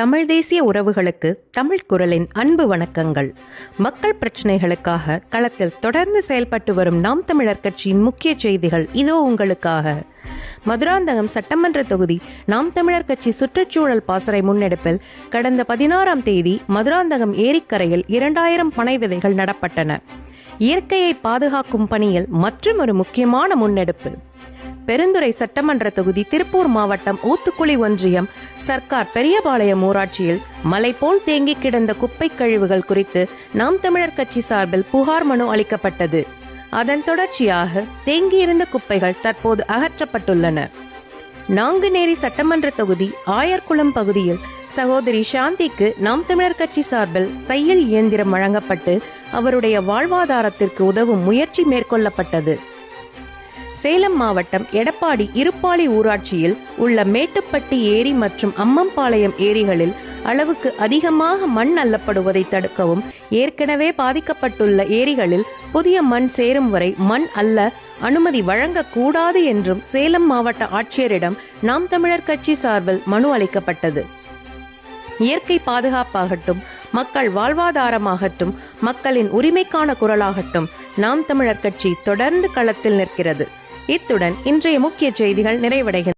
தமிழ் தேசிய உறவுகளுக்கு தமிழ் குரலின் அன்பு வணக்கங்கள். மக்கள் பிரச்சனைகளுக்காக களத்தில் தொடர்ந்து செயல்பட்டு வரும் நாம் தமிழர் கட்சியின் முக்கிய செய்திகள் இதோ உங்களுக்காக. மதுராந்தகம் சட்டமன்ற தொகுதி நாம் தமிழர் கட்சி சுற்றுச்சூழல் பாசறை முன்னெடுப்பில் கடந்த 16ஆம் தேதி மதுராந்தகம் ஏரிக்கரையில் 2000 பனை விதைகள் நடப்பட்டன. இயற்கையை பாதுகாக்கும் பணியில் மற்றும் ஒரு முக்கியமான முன்னெடுப்பு. பெருந்துறை சட்டமன்ற தொகுதி திருப்பூர் மாவட்டம் ஊத்துக்குளி ஒன்றியம் சர்க்கார் பெரியபாளையம் ஊராட்சியில் மலை போல் தேங்கி கிடந்த குப்பை கழிவுகள் குறித்து நாம் தமிழர் கட்சி சார்பில் புகார் மனு அளிக்கப்பட்டது. அதன் தொடர்ச்சியாக தேங்கியிருந்த குப்பைகள் தற்போது அகற்றப்பட்டுள்ளன. நாங்குநேரி சட்டமன்ற தொகுதி ஆயர்குளம் பகுதியில் சகோதரி சாந்திக்கு நாம் தமிழர் கட்சி சார்பில் தையல் இயந்திரம் வழங்கப்பட்டு அவருடைய வாழ்வாதாரத்திற்கு உதவும் முயற்சி மேற்கொள்ளப்பட்டது. சேலம் மாவட்டம் எடப்பாடி இருப்பாளி ஊராட்சியில் உள்ள மேட்டுப்பட்டி ஏரி மற்றும் அம்மம்பாளையம் ஏரிகளில் அளவுக்கு அதிகமாக மண் அள்ளப்படுவதை தடுக்கவும், ஏற்கனவே பாதிக்கப்பட்டுள்ள ஏரிகளில் புதிய மண் சேரும் வரை மண் அள்ள அனுமதி வழங்கக்கூடாது என்றும் சேலம் மாவட்ட ஆட்சியரிடம் நாம் தமிழர் கட்சி சார்பில் மனு அளிக்கப்பட்டது. இயற்கை பாதுகாப்பாகட்டும், மக்கள் வாழ்வாதாரமாகட்டும், மக்களின் உரிமைக்கான குரலாகட்டும் நாம் தமிழர் கட்சி தொடர்ந்து களத்தில் நிற்கிறது. இத்துடன் இன்றைய முக்கிய செய்திகள் நிறைவடைகின்றன.